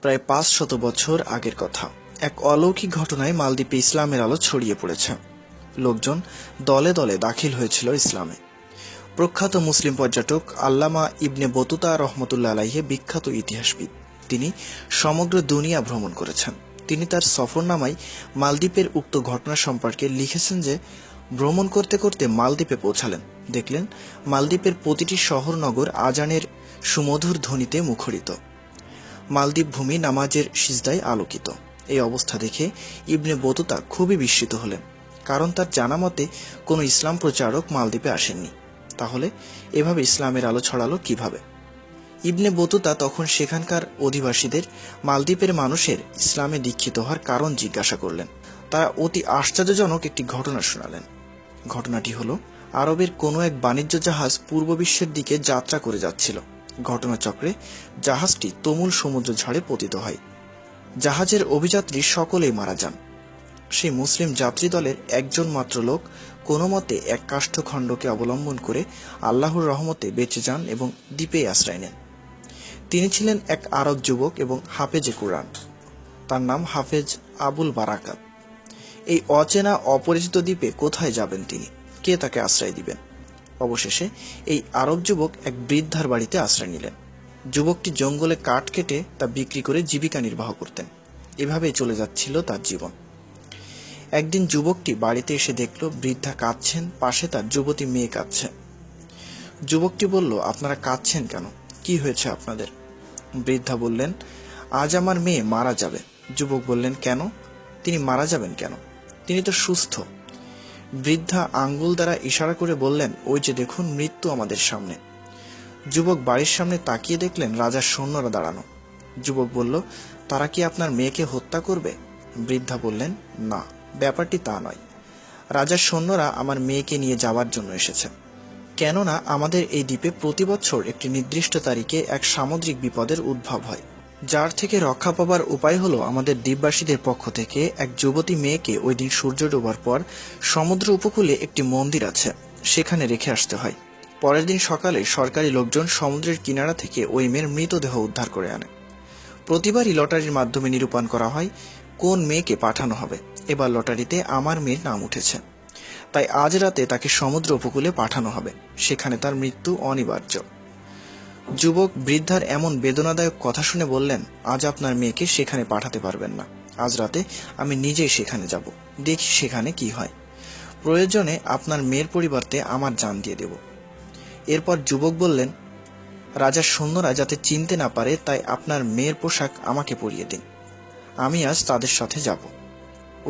প্রায় ৫০০ বছর আগের কথা। এক অলৌকিক ঘটনায় মালদ্বীপে ইসলামের আলো ছড়িয়ে পড়েছে। লোকজন দলে দলে দাখিল হয়েছিল ইসলামে। প্রখ্যাত মুসলিম পর্যটক আল্লামা ইবনে বতুতা রহমতুল্লাহ আলাইহি বিখ্যাত ইতিহাসবিদ। তিনি সমগ্র দুনিয়া ভ্রমণ করেছেন। তিনি তার সফরনামায় মালদ্বীপের উক্ত ঘটনা সম্পর্কে লিখেছেন যে, ভ্রমণ করতে করতে মালদ্বীপে পৌঁছালেন, দেখলেন মালদ্বীপের প্রতিটি শহর নগর আজানের সুমধুর ধ্বনিতে মুখরিত। মালদ্বীপ ভূমি নামাজের সিজদায় আলোকিত। এই অবস্থা দেখে ইবনে বতুতা খুবই বিস্মিত হলেন, কারণ তার জানা মতে কোনো ইসলাম প্রচারক মালদ্বীপে আসেননি। তাহলে এভাবে ইসলামের আলো ছড়ালো কিভাবে? ইবনে বতুতা তখন সেখানকার অধিবাসীদের মালদ্বীপের মানুষের ইসলামে দীক্ষিত হওয়ার কারণ জিজ্ঞাসা করলেন। তারা অতি আশ্চর্যজনক একটি ঘটনা শোনালেন। ঘটনাটি হলো, আরবের কোনো এক বাণিজ্য জাহাজ পূর্ব বিশ্বের দিকে যাত্রা করে যাচ্ছিল। ঘটনাচক্রে জাহাজটি তুমুল সমুদ্র ঝড়ে পতিত হয়। জাহাজের অভিযাত্রী সকলেই মারা যান। সেই মুসলিম যাত্রী দলের একজন মাত্র লোক কোনো মতে এক কাষ্ঠখণ্ডকে অবলম্বন করে আল্লাহর রহমতে বেঁচে যান এবং দ্বীপে আশ্রয় নেন। তিনি ছিলেন এক আরব যুবক এবং হাফেজে কুরআন। তার নাম হাফেজ আবুল বারাকাত। এই অচেনা অপরিচিত দ্বীপে কোথায় যাবেন তিনি? কে তাকে আশ্রয় দিবেন? অবশেষে এই আরব যুবক এক বৃদ্ধার বাড়িতে আশ্রয় নিলেন। যুবকটি জঙ্গলে কাঠ কেটে তা বিক্রি করে জীবিকা নির্বাহ করতেন। এভাবেই চলে যাচ্ছিল তার জীবন। একদিন যুবকটি বাড়িতে এসে দেখল বৃদ্ধা কাঁদছেন, পাশে তার যুবতী মেয়ে কাঁদছে। যুবকটি বলল, আপনারা কাঁদছেন কেন? কি হয়েছে আপনাদের? বৃদ্ধা বললেন, আজ আমার মেয়ে মারা যাবে। যুবক বললেন, কেন? তিনি মারা যাবেন কেন? তিনি তো সুস্থ। বৃদ্ধা আঙ্গুল দ্বারা ইশারা করে বললেন, ওই যে দেখুন, মৃত্যু আমাদের সামনে। যুবক বাড়ির সামনে তাকিয়ে দেখলেন রাজার সৈন্যরা দাঁড়ানো। যুবক বলল, তারা কি আপনার মেয়েকে হত্যা করবে? বৃদ্ধা বললেন, না, ব্যাপারটি তা নয়। রাজার সৈন্যরা আমার মেয়েকে নিয়ে যাওয়ার জন্য এসেছে। কেননা আমাদের এই দ্বীপে প্রতি বছর একটি নির্দিষ্ট তারিখে এক সামুদ্রিক বিপদের উদ্ভব হয়, যার থেকে রক্ষা পাবার উপায় হলো আমাদের দ্বীপবাসীদের পক্ষ থেকে এক যুবতী মেয়েকে ওই দিন সূর্য ডোবার পর সমুদ্র উপকূলে একটি মন্দির আছে, সেখানে রেখে আসতে হয়। পরের দিন সকালে সরকারি লোকজন সমুদ্রের কিনারা থেকে ওই মেয়ের মৃতদেহ উদ্ধার করে আনে। প্রতিবারই লটারির মাধ্যমে নিরূপণ করা হয় কোন মেয়েকে পাঠানো হবে। এবার লটারিতে আমার মেয়ের নাম উঠেছে, তাই আজ রাতে তাকে সমুদ্র উপকূলে পাঠানো হবে, সেখানে তার মৃত্যু অনিবার্য। যুবক বৃদ্ধার এমন বেদনাদায়ক কথা শুনে বললেন, আজ আপনার মেয়েকে সেখানে পাঠাতে পারবেন না। আজ রাতে আমি নিজেই সেখানে যাব, দেখি সেখানে কি হয়। প্রয়োজনে আপনার মেয়ের পরিবর্তে আমার জান দিয়ে দেব। এরপর যুবক বললেন, রাজার সৈন্যরা যাতে চিনতে না পারে তাই আপনার মেয়ের পোশাক আমাকে পরিয়ে দিন, আমি আজ তাদের সাথে যাব।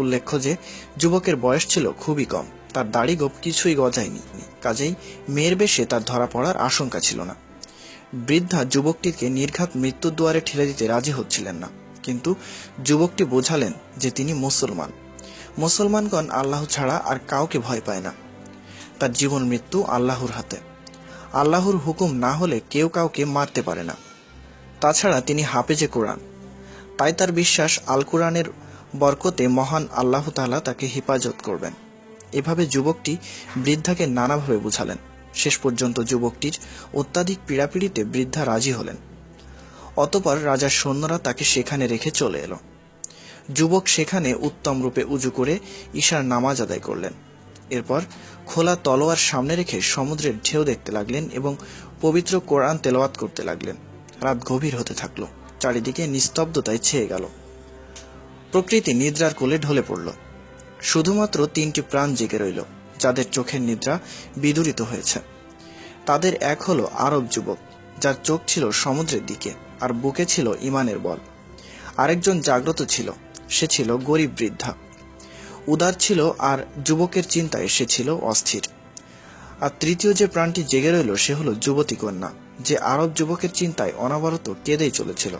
উল্লেখ্য যে যুবকের বয়স ছিল খুবই কম, তার দাড়ি গোঁফ কিছুই গজায়নি, কাজেই মেয়ের বেশে তার ধরা পড়ার আশঙ্কা ছিল না। বৃদ্ধা যুবকটিকে নির্ঘাত মৃত্যুর দুয়ারে ঠেলে দিতে রাজি হচ্ছিলেন না, কিন্তু যুবকটি বোঝালেন যে তিনি মুসলমান। মুসলমানগণ আল্লাহ ছাড়া আর কাউকে ভয় পায় না। তার জীবন মৃত্যু আল্লাহর হাতে। আল্লাহর হুকুম না হলে কেউ কাউকে মারতে পারে না। তাছাড়া তিনি হাফেজে কোরআন, তাই তার বিশ্বাস আল কোরআনের বরকতে মহান আল্লাহ তাআলা তাকে হেফাজত করবেন। এভাবে যুবকটি বৃদ্ধাকে নানাভাবে বুঝালেন। শেষ পর্যন্ত যুবকটির অত্যাধিক পীড়াপিড়িতে বৃদ্ধা রাজি হলেন। অতঃপর রাজার সৈন্যরা তাকে সেখানে রেখে চলে এলো। যুবক সেখানে উত্তম রূপে উজু করে ঈশার নামাজ আদায় করলেন। এরপর খোলা তলোয়ার সামনে রেখে সমুদ্রের ঢেউ দেখতে লাগলেন এবং পবিত্র কোরআন তেলাওয়াত করতে লাগলেন। রাত গভীর হতে থাকলো, চারিদিকে নিস্তব্ধতায় ছেয়ে গেল। প্রকৃতি নিদ্রার কোলে ঢলে পড়ল। শুধুমাত্র 3টি প্রাণ জেগে রইল, যাদের চোখের নিদ্রা বিদূরিত হয়েছে। তাদের এক হলো আরব যুবক, যার চোখ ছিল সমুদ্রের দিকে আর বুকে ছিল ঈমানের বল। আরেকজন জাগ্রত ছিল, সে ছিল গরিব বৃদ্ধা। উদার ছিল আর যুবকের চিন্তায় সে ছিল অস্থির। আর তৃতীয় যে প্রাণটি জেগে রইল সে হলো যুবতী কন্যা, যে আরব যুবকের চিন্তায় অনবরত কেঁদেই চলেছিল।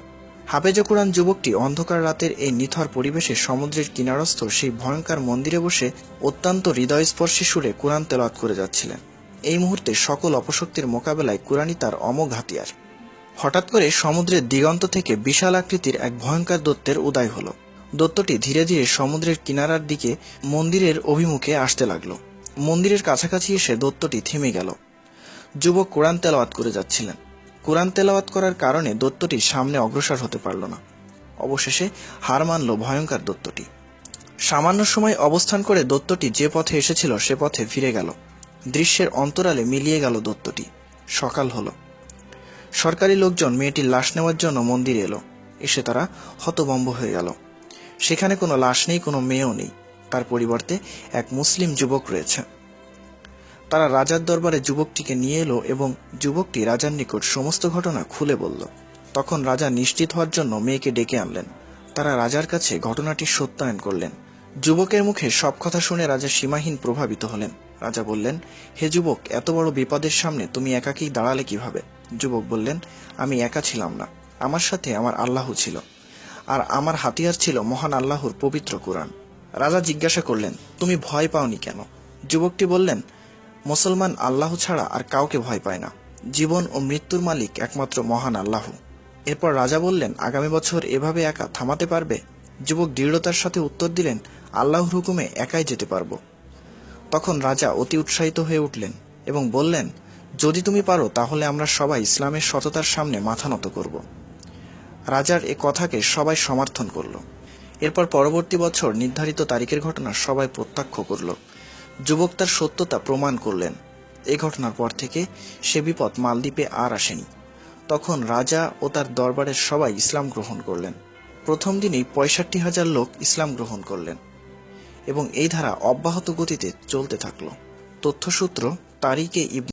হাফেজে কোরআন যুবকটি অন্ধকার রাতের এই নিথর পরিবেশে সমুদ্রের কিনারস্থ সেই ভয়ঙ্কর মন্দিরে বসে অত্যন্ত হৃদয়স্পর্শী সুরে কোরআন তেলাওয়াত করে যাচ্ছিলেন। এই মুহূর্তে সকল অপশক্তির মোকাবেলায় কোরআনই তার অমোঘ হাতিয়ার। হঠাৎ করে সমুদ্রের দিগন্ত থেকে বিশাল আকৃতির এক ভয়ঙ্কর দৈত্যের উদয় হলো। দৈত্যটি ধীরে ধীরে সমুদ্রের কিনারার দিকে মন্দিরের অভিমুখে আসতে লাগলো। মন্দিরের কাছাকাছি এসে দৈত্যটি থেমে গেল। যুবক কোরআন তেলাওয়াত করে যাচ্ছিলেন। কোরআন তেলাওয়াত করার কারণে দৈত্যটি সামনে অগ্রসর হতে পারল না। অবশেষে হার মানল ভয়ঙ্কর দৈত্যটি। সামান্য সময় অবস্থান করে দৈত্যটি যে পথে এসেছিল সে পথে ফিরে গেল। দৃশ্যের অন্তরালে মিলিয়ে গেল দৈত্যটি। সকাল হলো। সরকারি লোকজন মেয়েটির লাশ নেওয়ার জন্য মন্দিরে এলো। এসে তারা হতভম্ব হয়ে গেল। সেখানে কোনো লাশ নেই, কোনো মেয়েও নেই। তার পরিবর্তে এক মুসলিম যুবক রয়েছে। তারা রাজার দরবারে যুবকটিকে নিয়ে এলো এবং যুবকটি রাজার নিকট সমস্ত ঘটনা খুলে বলল। তখন রাজা নিশ্চিত হওয়ার জন্য মেয়েকে ডেকে আনলেন। তারা রাজার কাছে ঘটনাটি সত্যায়ন করলেন। যুবকের মুখে সব কথা শুনে রাজা সীমাহীন প্রভাবিত হলেন। রাজা বললেন, হে যুবক, এত বড় বিপদের সামনে তুমি একাকী দাঁড়ালে কিভাবে? যুবক বললেন, আমি একা ছিলাম না, আমার সাথে আমার আল্লাহ ছিল, আর আমার হাতিয়ার ছিল মহান আল্লাহর পবিত্র কোরআন। রাজা জিজ্ঞাসা করলেন, তুমি ভয় পাওনি কেন? যুবকটি বললেন, মুসলমান আল্লাহ ছাড়া আর কাউকে ভয় পায় না। জীবন ও মৃত্যুর মালিক একমাত্র মহান আল্লাহ। এরপর রাজা বললেন, আগামী বছর এভাবে একা থামাতে পারবে? যুবক দৃঢ়তার সাথে উত্তর দিলেন, আল্লাহর হুকুমে একাই যেতে পারবো। তখন রাজা অতি উৎসাহিত হয়ে উঠলেন এবং বললেন, যদি তুমি পারো তাহলে আমরা সবাই ইসলামের সততার সামনে মাথা নত করব। রাজার এ কথাকে সবাই সমর্থন করল। এরপর পরবর্তী বছর নির্ধারিত তারিখের ঘটনা সবাই প্রত্যক্ষ করল। যুবক তার সত্যতা প্রমাণ করলেন। এই ঘটনার পর থেকে সে বিপদ মালদ্বীপে আর আসেনি। তখন রাজা ও তার দরবারের সবাই ইসলাম গ্রহণ করলেন। প্রথম দিনেই 65,000 লোক ইসলাম গ্রহণ করলেন এবং এই ধারা অব্যাহত গতিতে চলতে থাকল। তথ্যসূত্র তারিকে ইবনে